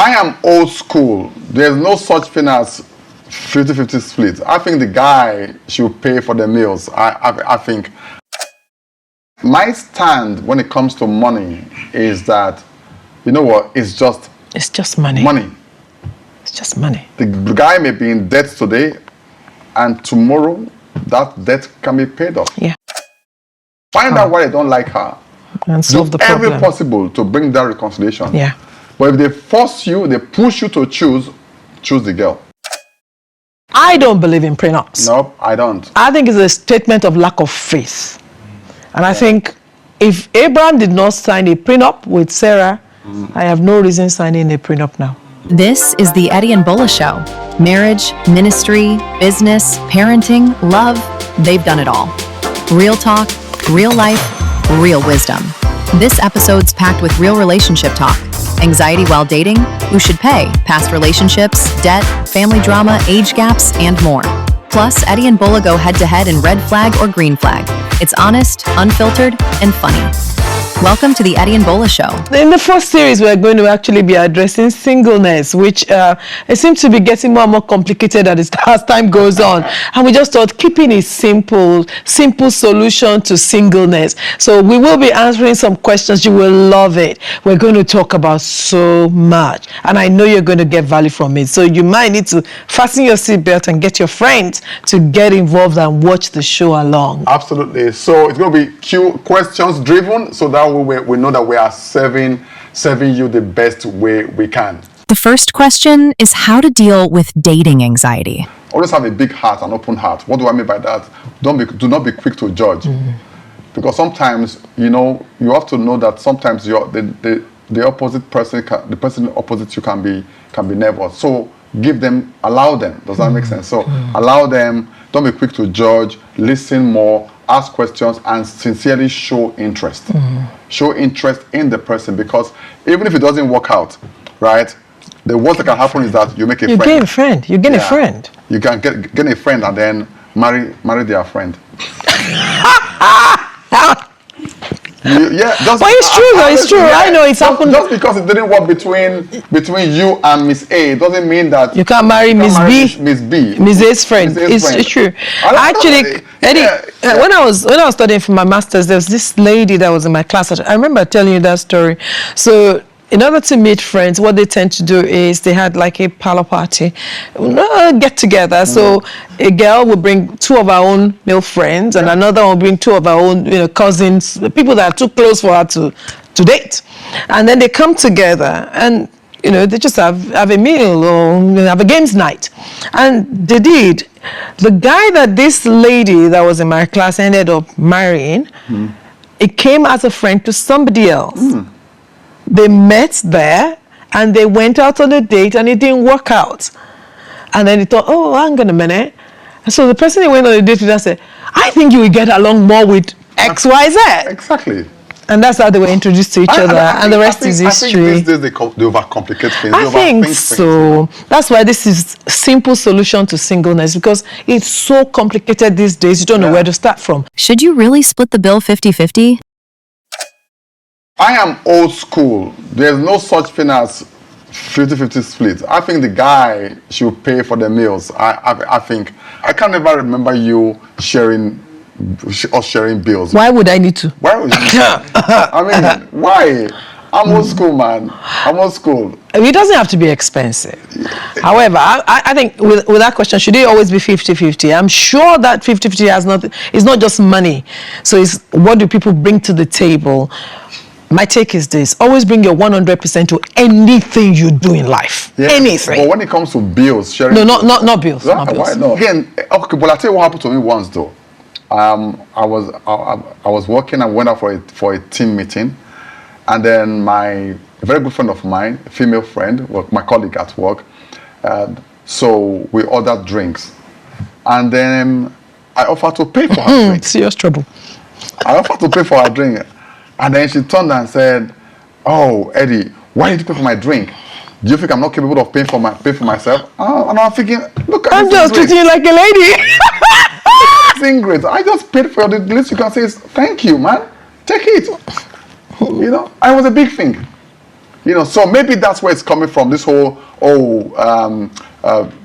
I am old school. There's no such thing as 50-50 split. I think the guy should pay for the meals. I think my stand when it comes to money is that, you know what, it's just money. Money. It's just money. The guy may be in debt today, and tomorrow that debt can be paid off. Yeah. Find out why they don't like her. And solve the problem. Do everything possible to bring that reconciliation. Yeah. But if they force you, they push you to choose the girl. I don't believe in prenups. No, I don't. I think it's a statement of lack of faith. And I think if Abraham did not sign a prenup with Sarah, I have no reason signing a prenup now. This is the Eddie and Bola Show. Marriage, ministry, business, parenting, love, they've done it all. Real talk, real life, real wisdom. This episode's packed with real relationship talk. Anxiety while dating, who should pay, past relationships, debt, family drama, age gaps, and more. Plus, Eddie and Bola go head-to-head in red flag or green flag. It's honest, unfiltered, and funny. Welcome to the Eddie and Bola Show. In the first series, we're going to actually be addressing singleness, which it seems to be getting more and more complicated as time goes on. And we just thought keeping a simple solution to singleness. So we will be answering some questions. You will love it. We're going to talk about so much. And I know you're going to get value from it. So you might need to fasten your seatbelt and get your friends to get involved and watch the show along. Absolutely. So it's going to be questions driven, so that we know that we are serving you the best way we can. The first question is how to deal with dating anxiety. Always have a big heart, an open heart. What do I mean by that? Do not be quick to judge. Because sometimes, you have to know that sometimes the opposite person, the person opposite you can be nervous. So allow them. Does that make sense? So allow them. Don't be quick to judge. Listen more. Ask questions and sincerely show interest. Show interest in the person, because even if it doesn't work out, right, the worst that can happen is that you make a friend. You gain a friend. You gain a friend. You can get a friend and then marry their friend. But it's true, though. It's true. Yeah, I know it's happened. Just because it didn't work between you and Miss A doesn't mean that you can't marry Miss B. Miss B. Miss A's friend. It's true. Actually, Eddie, when I was studying for my master's, there was this lady that was in my class. I remember telling you that story. So in order to meet friends, what they tend to do is they had like a parlor party, get together. So a girl will bring two of her own male friends, and another will bring two of her own, cousins, people that are too close for her to date. And then they come together and, they just have a meal or have a games night. And they did. The guy that this lady that was in my class ended up marrying, it came as a friend to somebody else. They met there and they went out on a date and it didn't work out. And then he thought, oh, hang on a minute. So the person he went on a date with said, I think you will get along more with X, Y, Z. Exactly. And that's how they were introduced to each other. And the rest is history. I think these days they overcomplicate things. I think so. That's why this is a simple solution to singleness, because it's so complicated these days. You don't know where to start from. Should you really split the bill 50-50? I am old school. There's no such thing as 50-50 split. I think the guy should pay for the meals. I think I can never remember you sharing bills. Why would I need to? Why would you? I mean, why? I'm old school, man. I'm old school. It doesn't have to be expensive. However, I think with that question, should it always be 50-50? I'm sure that 50-50 is not just money. So it's what do people bring to the table? My take is this: always bring your 100% to anything you do in life. Yeah. Anything. But when it comes to bills, sharing. No, not bills. Not bills. Why not? Again, okay, but I'll tell you what happened to me once though. I was working and went out for a team meeting, and then a very good friend of mine, a female friend, my colleague at work, so we ordered drinks, and then I offered to pay for her drink. Serious trouble. I offered to pay for her drink. And then she turned and said, oh, Eddie, why did you pay for my drink? Do you think I'm not capable of paying for myself? And I'm thinking, look at I'm just treating you like a lady. It's great. I just paid for the least you can say is thank you, man. Take it. It was a big thing. You know, so maybe that's where it's coming from. This whole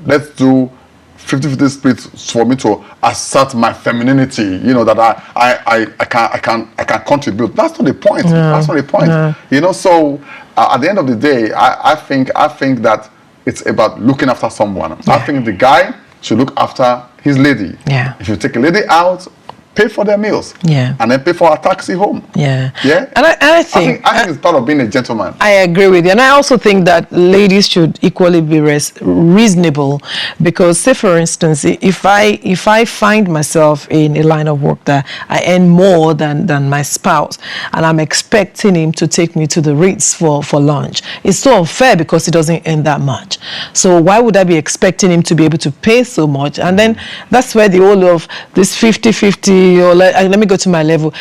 let's do 50-50 split for me to assert my femininity. You know, that I can contribute. That's not the point. No, that's not the point. No. You know, so at the end of the day, I think that it's about looking after someone. Yeah. I think the guy should look after his lady. Yeah. If you take a lady out, pay for their meals. Yeah. And then pay for a taxi home. Yeah. Yeah. And I think it's part of being a gentleman. I agree with you. And I also think that ladies should equally be reasonable, because say for instance, if I find myself in a line of work that I earn more than my spouse, and I'm expecting him to take me to the Ritz for lunch, it's so unfair because he doesn't earn that much. So why would I be expecting him to be able to pay so much? And then that's where the whole of this 50-50, or let me go to my level.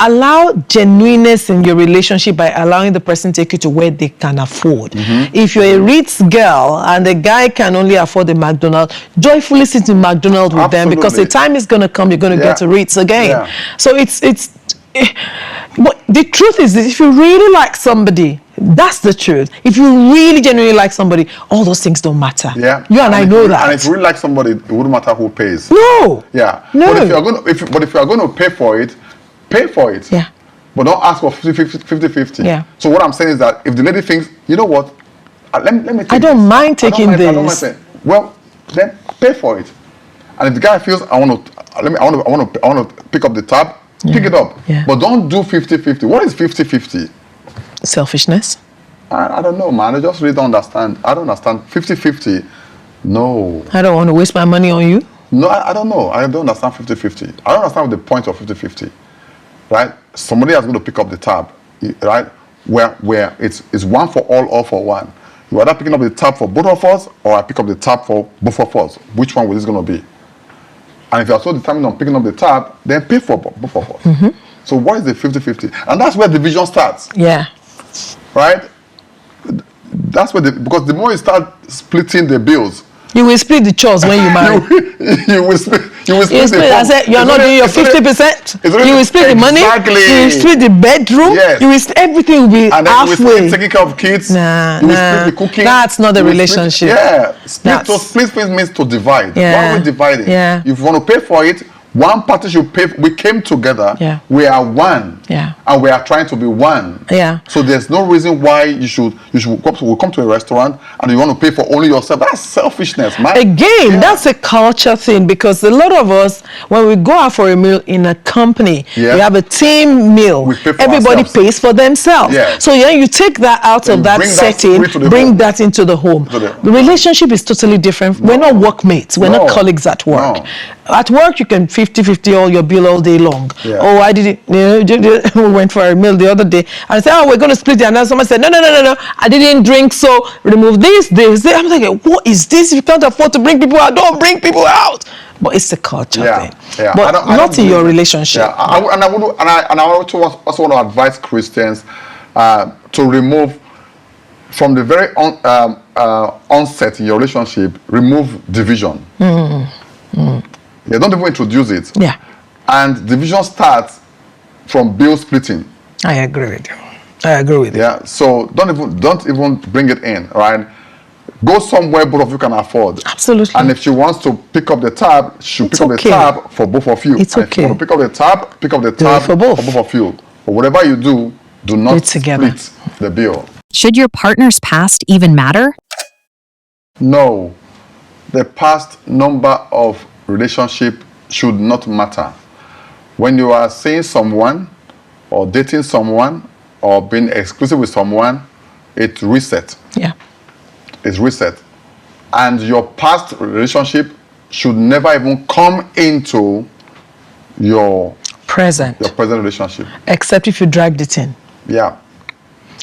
Allow genuineness in your relationship by allowing the person to take you to where they can afford. If you're a Ritz girl and the guy can only afford the McDonald's, joyfully sit in McDonald's with them, because the time is going to come, you're going to get to Ritz again. Yeah. So but the truth is that if you really like somebody, that's the truth. If you really genuinely like somebody, all those things don't matter. Yeah. You and I know that. And if you really like somebody, it wouldn't matter who pays. No. Yeah. No. But if you are going to pay for it, pay for it. Yeah. But don't ask for 50-50. Yeah. So what I'm saying is that if the lady thinks, you know what, let me take I don't mind taking this. I don't mind saying, well, then pay for it. And if the guy feels I want to pick up the tab, pick it up. Yeah. But don't do 50-50. What is 50-50? Selfishness. I don't know, man. I just really don't understand. I don't understand. 50-50. No. I don't want to waste my money on you. No, I don't know. I don't understand 50-50. I don't understand the point of 50-50. Right? Somebody is going to pick up the tab. Right? Where it's one for all for one. You are either picking up the tab for both of us, or I pick up the tab for both of us. Which one is this going to be? And if you are so determined on picking up the tab, then pay for both of us. So what is the 50-50? And that's where division starts. Yeah. Right? That's where because the more you start splitting the bills, you will split the chores when you marry. you will split I said you are not doing your 50%. You will split the money. You will split the bedroom. Yes. You will everything will be and then halfway. You will split taking care of kids. You will split the cooking. That's not the relationship. Split means to divide. Yeah. Why are we dividing? Yeah. If you want to pay for it, one party should pay. We came together. Yeah. We are one. Yeah. And we are trying to be one. Yeah. So there's no reason why you should come to a restaurant and you want to pay for only yourself. That's selfishness, man. Again, that's a culture thing, because a lot of us, when we go out for a meal in a company, we have a team meal. We pay for everybody ourselves. pays for themselves. Yeah. So you take that out of that setting, bring that into the home. The relationship is totally different. We're not workmates. We're not colleagues at work. No. At work, you can 50-50 all your bill all day long. Yeah. Oh, I did it. We went for a meal the other day, and I said, "Oh, we're going to split it." And then someone said, "No, I didn't drink, so remove this." I'm thinking, what is this? If you can't afford to bring people out, don't bring people out. But it's a culture thing. Yeah. But not in your relationship. Yeah. I also want to advise Christians to remove from the very onset in your relationship, remove division. Yeah, don't even introduce it. Yeah. And division starts from bill splitting. I agree with you. Yeah. So don't even bring it in, right? Go somewhere both of you can afford. Absolutely. And if she wants to pick up the tab, she'll pick up the tab for both of you. It's and if you want to pick up the tab for both of you. But whatever you do not split the bill. Should your partner's past even matter? No. The past number of relationship should not matter. When you are seeing someone or dating someone or being exclusive with someone, it reset. Yeah. It's reset. And your past relationship should never even come into your present relationship. Except if you dragged it in. Yeah.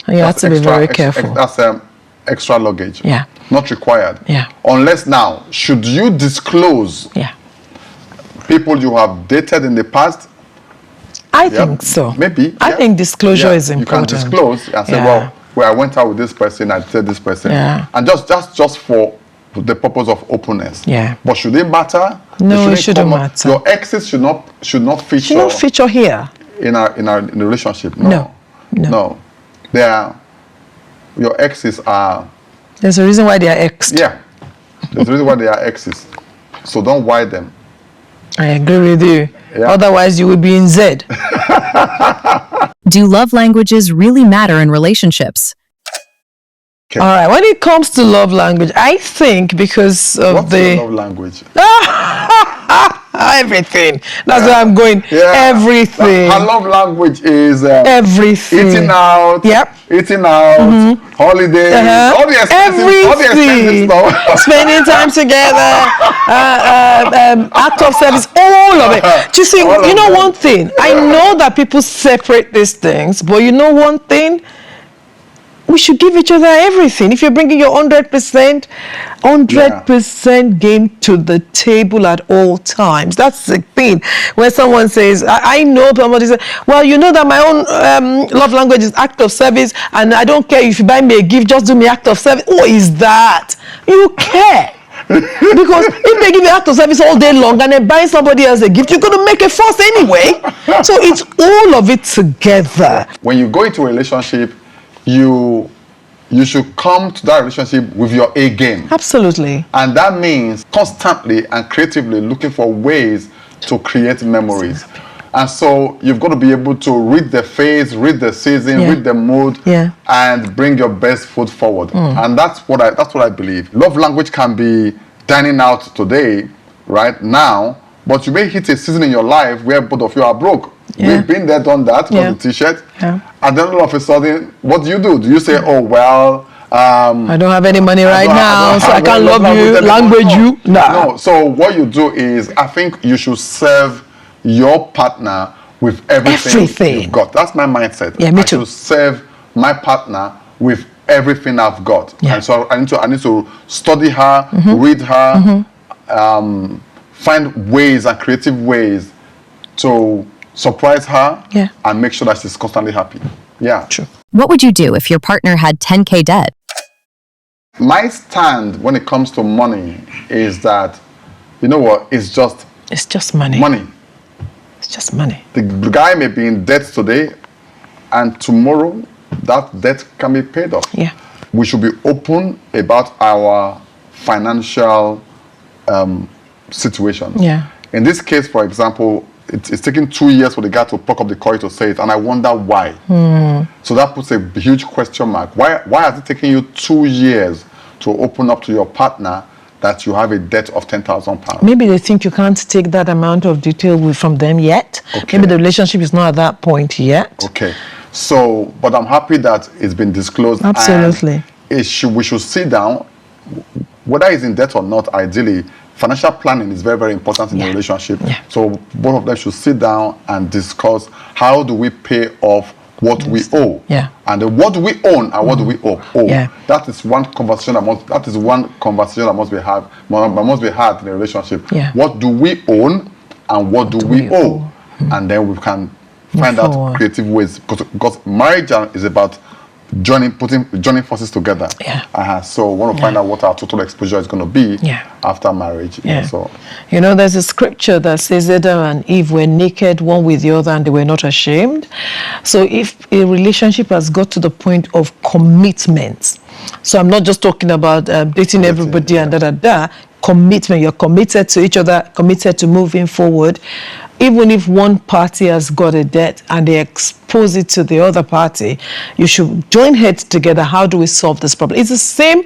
And you have to be very careful. That's extra luggage. Yeah. Not required. Yeah. Unless now, should you disclose people you have dated in the past? I think so. Maybe. I think disclosure is important. You can disclose and say, well, I went out with this person, I dated this person. Yeah. And just for the purpose of openness. Yeah. But should it matter? No, it shouldn't matter. Your exes should not feature. Should not feature here. In a relationship. No. They are your exes are... There's a reason why they are exed. Yeah. There's a reason why they are exes. So don't why them. I agree with you. Yeah. Otherwise, you would be in Z. Do love languages really matter in relationships? Okay. All right. When it comes to love language, I think because of What's your love language? Everything. That's where I'm going. Yeah. Everything. Her love language is everything. Eating out. Yep. Eating out. Holidays. All the expensive stuff. Spending time together. Act of service. All of it. You see, you know one thing. I know that people separate these things, but you know one thing. We should give each other everything. If you're bringing your 100% game to the table at all times, that's the thing. When someone says, I know somebody says, well, you know that my own love language is act of service, and I don't care if you buy me a gift, just do me act of service. What is that? You care. Because if they give you act of service all day long and then buy somebody else a gift, you're going to make a fuss anyway. So it's all of it together. When you go into a relationship, you should come to that relationship with your A game. Absolutely. And that means constantly and creatively looking for ways to create memories. And so you've got to be able to read the phase, read the season, read the mood, and bring your best foot forward. And that's what I believe. Love language can be dining out today, right now, but you may hit a season in your life where both of you are broke. We've been there, done that, got the t-shirt. And then all of a sudden, what do? Do you say, oh, well... I don't have any money right now, so I can't love you, language you? No. So what you do is, I think you should serve your partner with everything you've got. That's my mindset. Yeah, me too. I should serve my partner with everything I've got. Yeah. And so I need to study her, read her, find ways and creative ways to surprise her and make sure that she's constantly happy. Yeah. True. What would you do if your partner had 10K debt? My stand when it comes to money is that, you know what, it's just money. Money. It's just money. The guy may be in debt today, and tomorrow that debt can be paid off. Yeah. We should be open about our financial situation. Yeah. In this case, for example, it's taken 2 years for the guy to pluck up the courage to say it, and I wonder why. So that puts a huge question mark. Why has it taken you 2 years to open up to your partner that you have a debt of £10,000? Maybe they think you can't take that amount of detail from them yet. Okay. Maybe the relationship is not at that point yet. Okay. So, but I'm happy that it's been disclosed. Absolutely. And we should sit down, whether it's in debt or not, ideally. Financial planning is very, very important in a relationship. Yeah. So both of them should sit down and discuss how do we pay off what we owe. Yeah. And what do we own and what do we owe. Yeah. That is one conversation that must be had in a relationship. Yeah. What do we own and what do we owe? And then we can find out creative ways, because marriage is about joining forces together. Yeah. So we want to find out what our total exposure is going to be after marriage. Yeah. So, there's a scripture that says Adam and Eve were naked, one with the other, and they were not ashamed. So if a relationship has got to the point of commitment, so I'm not just talking about dating everybody and commitment. You're committed to each other, committed to moving forward. Even if one party has got a debt and they expose it to the other party, you should join heads together. How do we solve this problem? It's the same.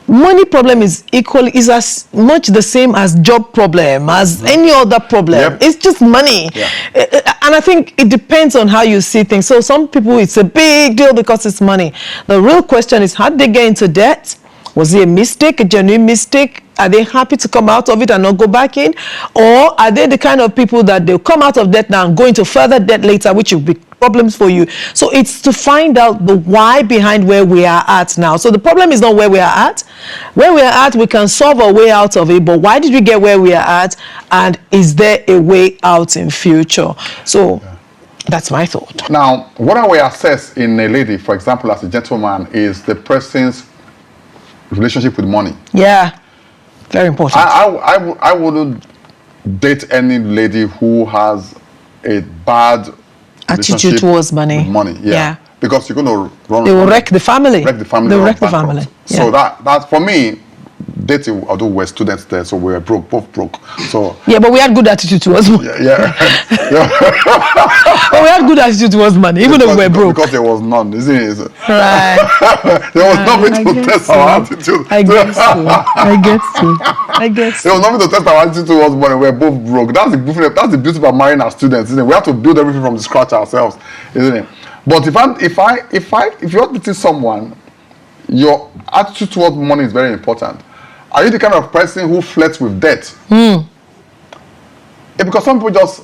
Money problem is as much the same as job problem, as any other problem. Yep. It's just money. Yeah. And I think it depends on how you see things. So some people, it's a big deal because it's money. The real question is, how did they get into debt? Was it a mistake, a genuine mistake? Are they happy to come out of it and not go back in? Or are they the kind of people that they'll come out of debt now and go into further debt later, which will be problems for you? So it's to find out the why behind where we are at now. So the problem is not where we are at. Where we are at, we can solve our way out of it. But why did we get where we are at? And is there a way out in future? So that's my thought. Now, what I will assess in a lady, for example, as a gentleman, is the person's relationship with money. Yeah. Very important. I wouldn't date any lady who has a bad attitude towards money. Yeah. because you're going to run. They will wreck the family. Wreck the family. They will wreck the family. Yeah. So that for me, dating, although we're students there, so we were both broke. So yeah, but we had good attitude towards money. Yeah. But we had good attitude towards money, even though we were broke. Because there was none, isn't it? Right. There was nothing to test our attitude. I guess so. There was nothing to test our attitude towards money. We were both broke. That's the beauty about marrying our students, isn't it? We have to build everything from the scratch ourselves, isn't it? But if you're meeting someone, your attitude towards money is very important. Are you the kind of person who flirts with debt? Because some people just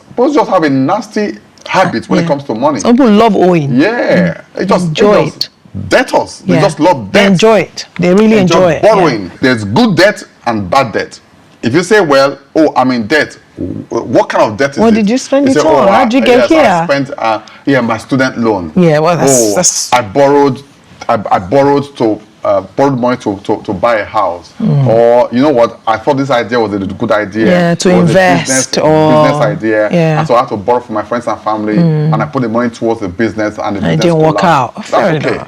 have a nasty habit when it comes to money. Some people love owing. Yeah, they just enjoy it. Debtors, they just love debt. They enjoy it. They really enjoy it. Borrowing. Yeah. There's good debt and bad debt. If you say, well, I'm in debt, what kind of debt is it? What did you spend it on? How did you get here? I spent my student loan. Yeah, well, that's I borrowed money to buy a house, or you know what? I thought this idea was a good idea. Yeah, to invest business idea. Yeah. And so I had to borrow from my friends and family, and I put the money towards the business, and the business it didn't work out. That's okay.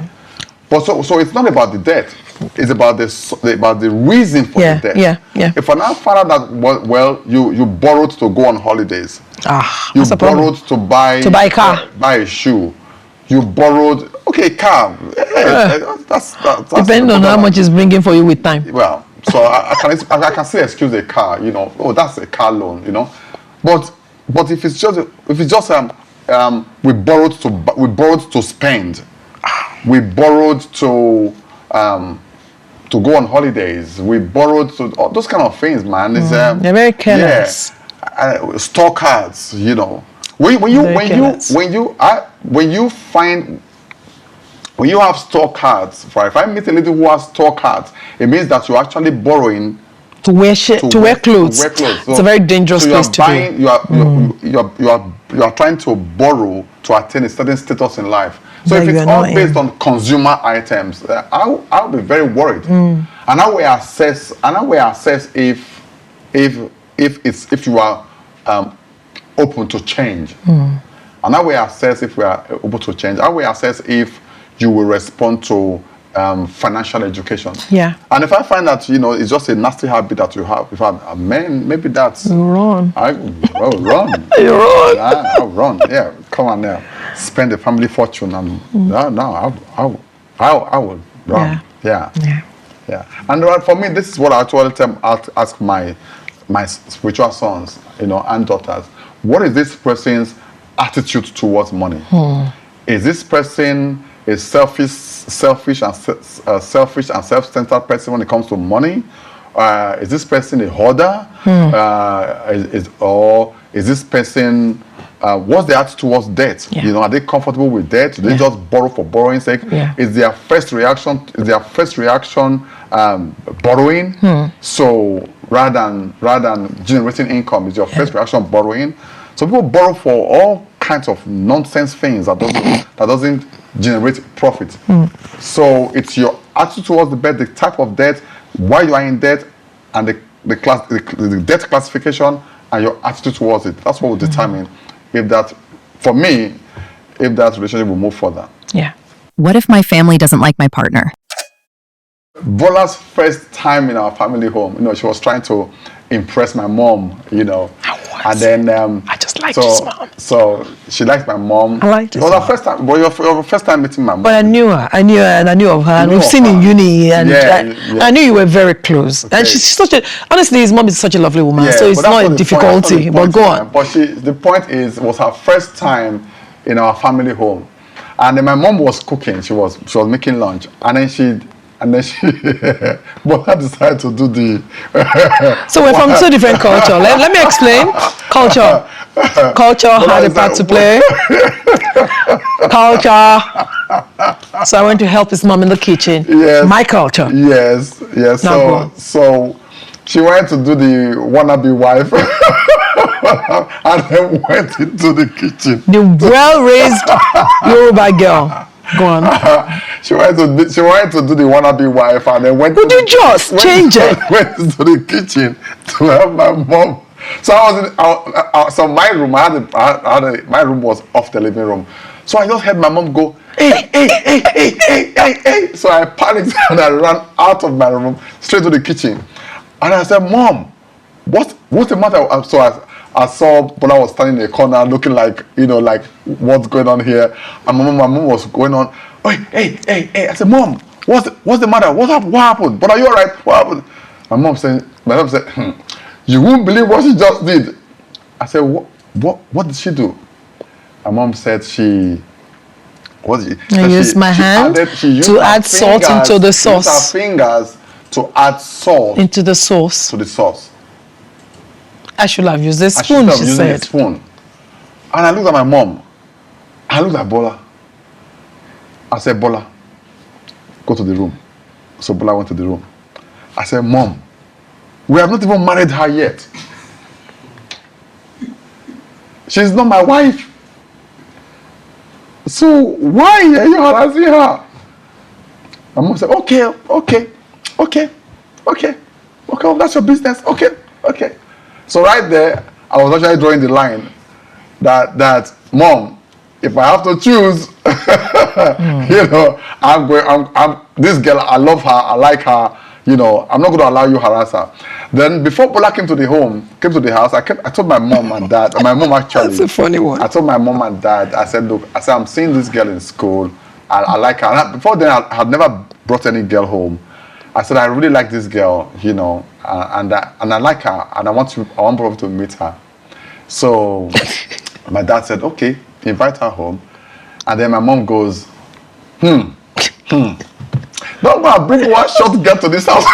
But so it's not about the debt. It's about the reason for the debt. Yeah. If I now find out that you borrowed to go on holidays, you borrowed to buy a car, buy a shoe. You borrowed, car. That's depending on how much it's bringing for you with time. Well, so I can still excuse a car, that's a car loan, But if it's just we borrowed to spend, we borrowed to go on holidays, we borrowed to all those kind of things, man. It's they're very careless. Yeah, store cards, When you have store cards, if I meet a lady who has store cards, it means that you're actually borrowing to wear clothes. So it's a very dangerous place to be. You are trying to borrow to attain a certain status in life. So if it's all based on consumer items, I'll be very worried. And I will assess if you are open to change. And I will assess if we are able to change. I will assess if you will respond to financial education. Yeah. And if I find that, it's just a nasty habit that you have, maybe that's... Run. I'll run. You run. I'll run. Yeah, come on now. Spend the family fortune and I will run. Yeah. And for me, this is what I actually ask my spiritual sons, and daughters. What is this person's attitude towards money? Is this person a selfish and self-centered person when it comes to money? Is this person a hoarder? Is this person what's their attitude towards debt? Are they comfortable with debt? Do they just borrow for borrowing's sake? Is their first reaction borrowing? So rather than generating income, is your first reaction borrowing? So people borrow for all kinds of nonsense things that doesn't generate profit. So it's your attitude towards the debt, the type of debt, why you are in debt, and the debt classification, and your attitude towards it. That's what will determine if that relationship will move further. Yeah. What if my family doesn't like my partner? Bola's first time in our family home, she was trying to impress my mom, and then I just liked his mom. So she likes my mom. I liked it. It was her first time. But your first time meeting my mom. But I knew her, and I knew of her. And we've seen in uni, and I knew you were very close. Okay. And she's honestly, his mom is such a lovely woman. So it's not a difficulty. But go on. But the point was her first time in our family home, and then my mom was cooking. She was making lunch, and then she but I decided to do the so we're from two different cultures. Let me explain. Culture had a part to play. Culture. So I went to help his mom in the kitchen. Yes. My culture. Yes. So she went to do the wannabe wife and then went into the kitchen. The well-raised Yoruba girl. Go on. She wanted to do the wannabe wife, and then went into the kitchen to help my mom. So I was in so my room. My room was off the living room. So I just heard my mom go, hey, hey, hey, hey, hey, hey, hey. So I panicked and I ran out of my room, straight to the kitchen. And I said, Mom, what's the matter? So I saw Bola was standing in a corner looking like, like what's going on here. And my mom was going on, hey. I said, Mom, what's the matter? What happened? But are you all right? What happened? My mom said, you won't believe what she just did. I said, what did she do? My mom said she used my hand to add salt into the sauce. She used her fingers to add salt into the sauce. To the sauce. I should have used a spoon, she said. A spoon. And I looked at my mom. I looked at Bola. I said, Bola, go to the room. So Bola went to the room. I said, Mom, we have not even married her yet. She's not my wife. So why are you harassing her? My mom said, okay, that's your business. Okay. So right there, I was actually drawing the line that Mom, if I have to choose, I'm this girl, I love her, I like her, I'm not going to allow you harass her. Then before Bola came to the house, I told my mom and dad, my mom actually. That's a funny one. I told my mom and dad, I said, look, I'm seeing this girl in school. I like her. And before then, I had never brought any girl home. I said, I really like this girl, and I like her, and I want Bola to meet her. So my dad said, okay, invite her home. And then my mom goes, don't go and bring one short girl to this house.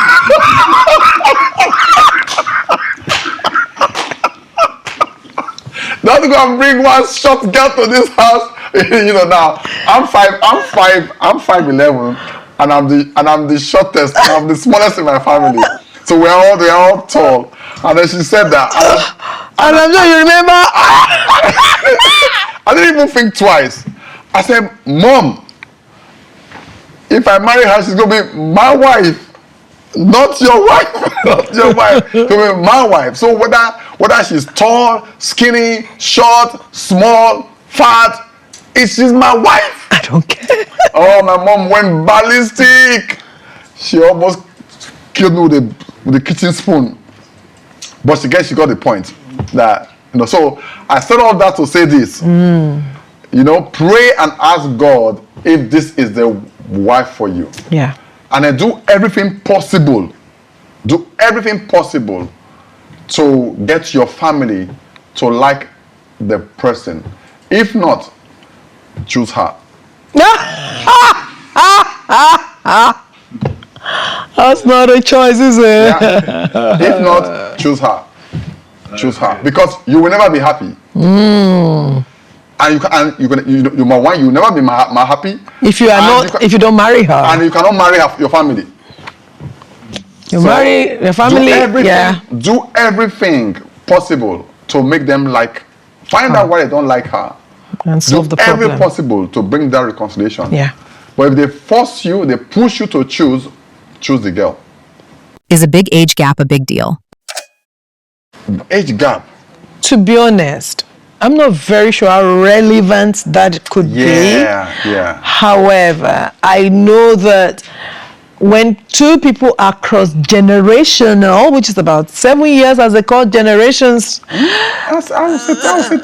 Don't go and bring one short girl to this house. Now I'm 5'11", and I'm the shortest, and I'm the smallest in my family. So we're all tall. And then she said that. And I'm sure you remember. I didn't even think twice. I said, Mom, if I marry her, she's gonna be my wife, not your wife. Not your wife. She's gonna be my wife. So whether she's tall, skinny, short, small, fat, she's my wife. I don't care. Oh, my mom went ballistic. She almost killed me with the kitchen spoon. But she got the point. That so I said all that to say this. Pray and ask God if this is the wife for you. Yeah. And then do everything possible. Do everything possible to get your family to like the person. If not, choose her. That's not a choice, is it? Yeah. If not, choose her. Choose her, because you will never be happy. And you will never be happy if you are if you don't marry her, and you cannot marry your family. Marry your family. Do everything possible to make them find out why they don't like her, and solve the problem. Everything possible to bring that reconciliation. Yeah. But if they force you, they push you to choose the girl. Is a big age gap a big deal? Age gap. To be honest, I'm not very sure how relevant that could be. Yeah. However, I know that when two people are cross-generational, which is about 7 years, as they call generations, I would say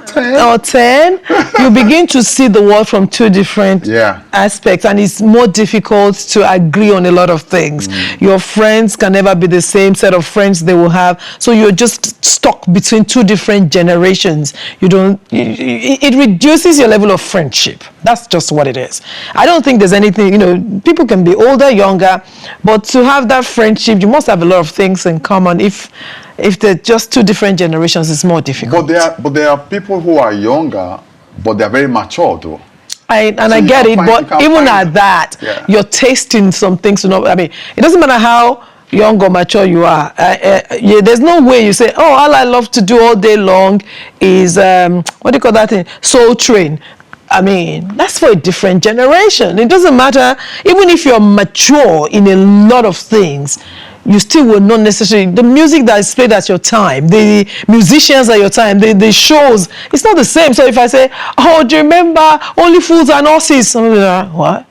10. Or 10, you begin to see the world from two different aspects, and it's more difficult to agree on a lot of things. Your friends can never be the same set of friends they will have, so you're just stuck between two different generations. It reduces your level of friendship. That's just what it is. I don't think there's anything, people can be older, younger, but to have that friendship, you must have a lot of things in common. If they're just two different generations, it's more difficult. But there are people who are younger, but they're very mature though. I get it, but even at that, you're tasting some things. It doesn't matter how young or mature you are. There's no way you say, oh, all I love to do all day long is, what do you call that thing? Soul train. That's for a different generation. It doesn't matter, even if you're mature in a lot of things, you still will not necessarily, the music that is played at your time, the musicians at your time, the shows, it's not the same. So if I say, oh, do you remember Only Fools and Horses? Somebody will be like, what?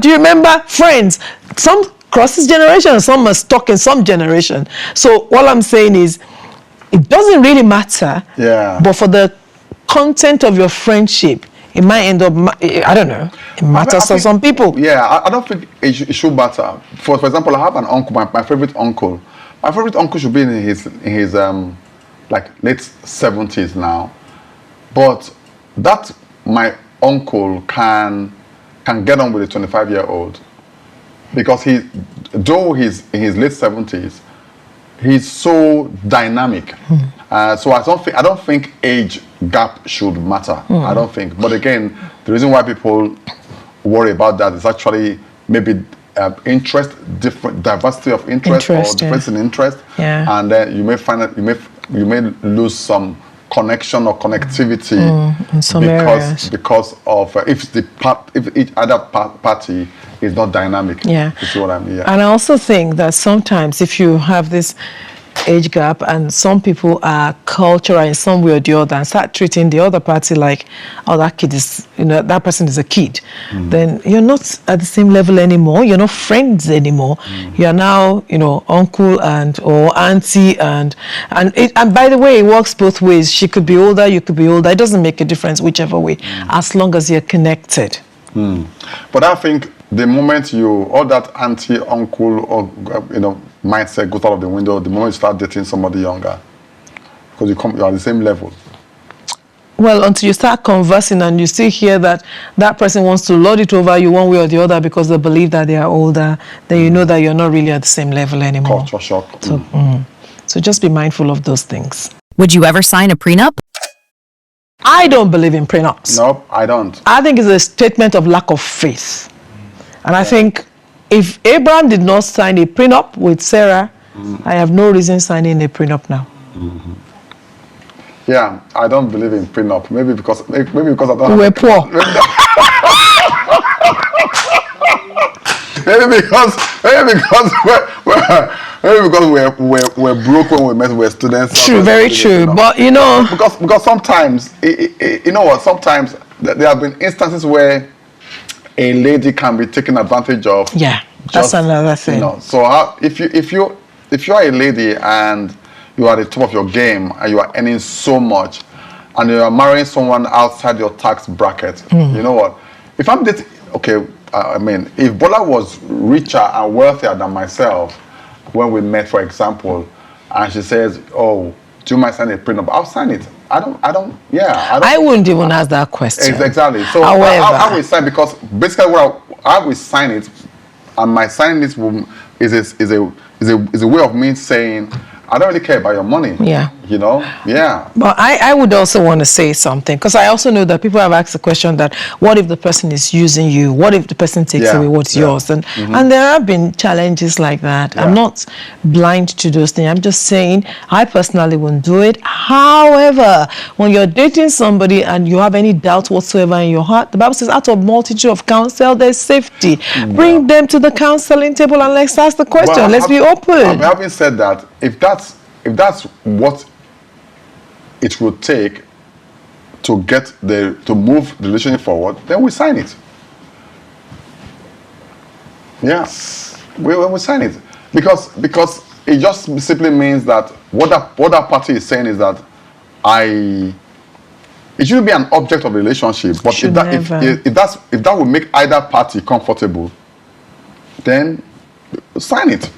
Do you remember Friends? Some crosses generation, some are stuck in some generation. So all I'm saying is, it doesn't really matter. Yeah. But for the content of your friendship, it might end up, I don't know, it matters for some people. Yeah, I don't think it should matter. For example, I have an uncle, my favorite uncle. My favorite uncle should be in his like late 70s now. But that my uncle can get on with a 25-year-old. Because though he's in his late 70s, he's so dynamic. So I don't think age gap should matter. I don't think. But again, the reason why people worry about that is actually maybe different diversity of interest or difference in interest. Yeah. And then you may find that you may lose some connection or connectivity in some areas because of if each other party is not dynamic. Yeah. You see what I mean? Yeah. And I also think that sometimes if you have this age gap and some people are cultural in some way or the other and start treating the other party like, oh, that kid is, that person is a kid, then you're not at the same level anymore. You're not friends anymore. You're now, uncle or auntie and by the way, it works both ways. She could be older, you could be older. It doesn't make a difference whichever way, as long as you're connected. But I think the moment all that auntie, uncle, or mindset goes out of the window the moment you start dating somebody younger, because you're at the same level. Well, until you start conversing and you still hear that person wants to lord it over you one way or the other because they believe that they are older, then you know that you're not really at the same level anymore. Culture shock. So just be mindful of those things. Would you ever sign a prenup? I don't believe in prenups. Nope, I don't. I think it's a statement of lack of faith. And I think if Abraham did not sign a prenup with Sarah, I have no reason signing a prenup now. Yeah, I don't believe in prenup. Maybe because I don't. We're poor. maybe because we're broke when we met. We're students. True, very true. But because sometimes sometimes there have been instances where a lady can be taken advantage of. Yeah, that's another thing. So if you're a lady and you are at the top of your game and you are earning so much and you are marrying someone outside your tax bracket, you know what? If I'm dating, if Bola was richer and wealthier than myself when we met, for example, and she says, "Oh, do you mind signing a prenup?" I'll sign it. I wouldn't even ask that question. Exactly. So I will sign because basically I will sign it, and my signing this is a way of me saying I don't really care about your money. Yeah. Yeah. But I would also want to say something, because I also know that people have asked the question that, what if the person is using you? What if the person takes away what's yours? And there have been challenges like that. I'm not blind to those things. I'm just saying I personally wouldn't do it. However, when you're dating somebody and you have any doubt whatsoever in your heart, the Bible says out of multitude of counsel, there's safety. Bring them to the counseling table and let's ask the question. Let's be open. Having said that, if that's what it would take to move the relationship forward, then we sign it. Yeah, we sign it because it just simply means that what that party is saying is that it shouldn't be an object of the relationship, but if that would make either party comfortable, then sign it.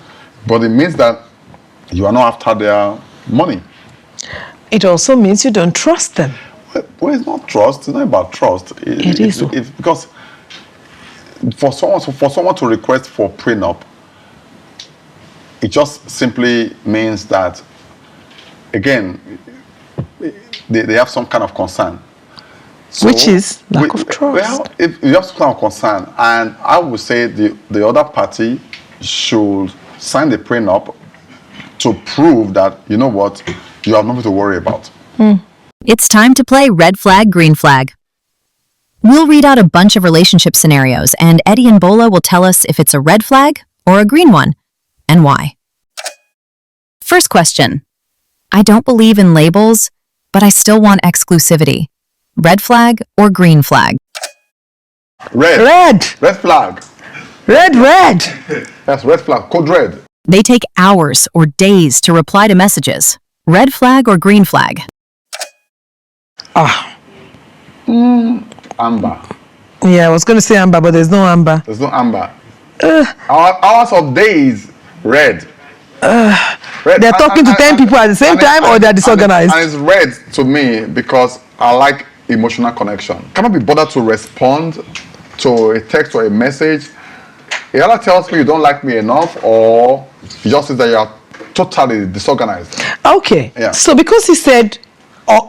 But it means that you are not after their money. It also means you don't trust them. Well, it's not trust. It's not about trust. It is. It's because for someone to request for prenup, it just simply means that, again, they have some kind of concern. So, which is lack of trust. Well, if you have some kind of concern, and I would say the other party should sign the prenup to prove that, you know what, you have nothing to worry about. It's time to play Red Flag, Green Flag. We'll read out a bunch of relationship scenarios, and Eddie and Bola will tell us if it's a red flag or a green one, and why. First question. I don't believe in labels, but I still want exclusivity. Red flag or green flag? Red. Red flag. Red. That's red flag. Code red. They take hours or days to reply to messages. Red flag or green flag? Amber. Yeah, I was going to say amber, but there's no amber. There's no amber. Hours of days. Red. Red. They're talking to 10 people at the same time, or they're disorganized? And it's red to me because I like emotional connection. Cannot be bothered to respond to a text or a message. It either tells me you don't like me enough, or it just says that you are totally disorganized. Okay. Yeah. So because he said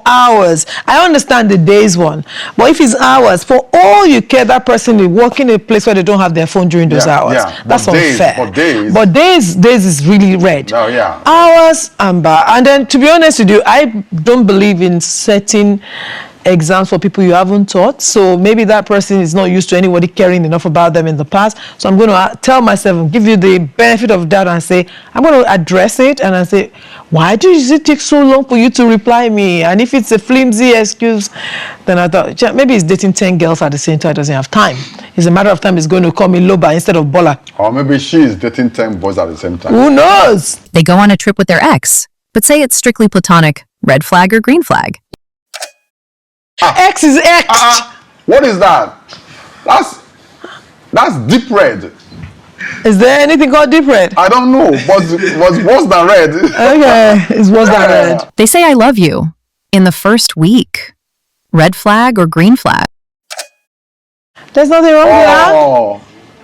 hours, I understand the days one. But if it's hours, for all you care, that person is working in a place where they don't have their phone during those hours. Yeah. That's days, unfair. But days is really red. Oh, yeah. Hours, amber. And then, to be honest with you, I don't believe in setting exams for people you haven't taught. So maybe that person is not used to anybody caring enough about them in the past. So I'm going to tell myself and give you the benefit of doubt and say, I'm going to address it and I say, why does it take so long for you to reply me? And if it's a flimsy excuse, then I thought, maybe he's dating 10 girls at the same time, doesn't have time. It's a matter of time he's going to call me Loba instead of Bola. Or maybe she's dating 10 boys at the same time. Who knows? They go on a trip with their ex, but say it's strictly platonic. Red flag or green flag? X is X. What is that? That's deep red. Is there anything called deep red? I don't know, but was worse than red. Okay, it's worse than red. They say I love you in the first week. Red flag or green flag? There's nothing wrong with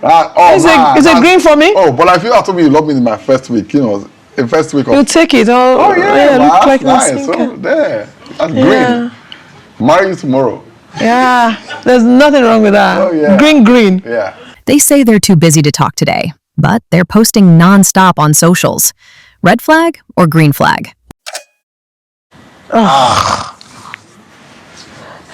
that. Is it green for me? Oh, but I feel after me you love me in my first week, in first week of... You take it. Yeah, look like nice. So there, that's green. Marry you tomorrow. Yeah, there's nothing wrong with that. Oh, yeah. Green. Yeah. They say they're too busy to talk today, but they're posting non-stop on socials. Red flag or green flag? Right.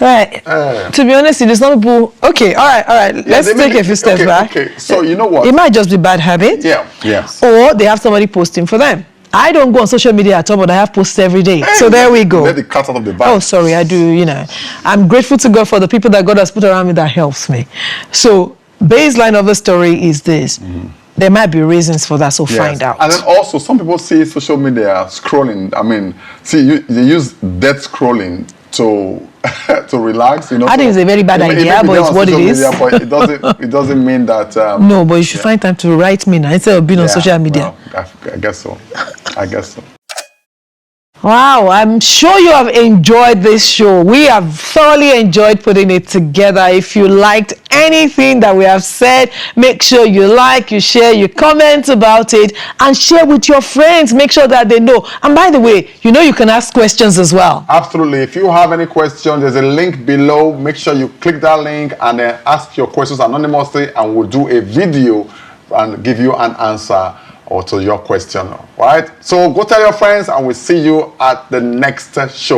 To be honest, there's some people... Okay, all right. Let's take a few steps back. Okay, so you know what? It might just be bad habit. Yeah, yes. Or they have somebody posting for them. I don't go on social media at all, but I have posts every day. So there we go. Let the cat out of the bag. Oh, sorry, I do, I'm grateful to God for the people that God has put around me that helps me. So, baseline of the story is this. There might be reasons for that, so find out. And then also, some people see social media scrolling. I mean, they use death scrolling to to relax. I think it's a very bad idea, but it's what it is. Media, but it doesn't mean that. No, but you should find time to write me now instead of being on social media. Well, I guess so. Wow, I'm sure you have enjoyed this show. We have thoroughly enjoyed putting it together. If you liked anything that we have said, make sure you like, you share, you comment about it, and share with your friends. Make sure that they know. And by the way, you can ask questions as well. Absolutely. If you have any questions, there's a link below. Make sure you click that link and then ask your questions anonymously, and we'll do a video and give you an answer or to your question. All right? So go tell your friends, and we'll see you at the next show.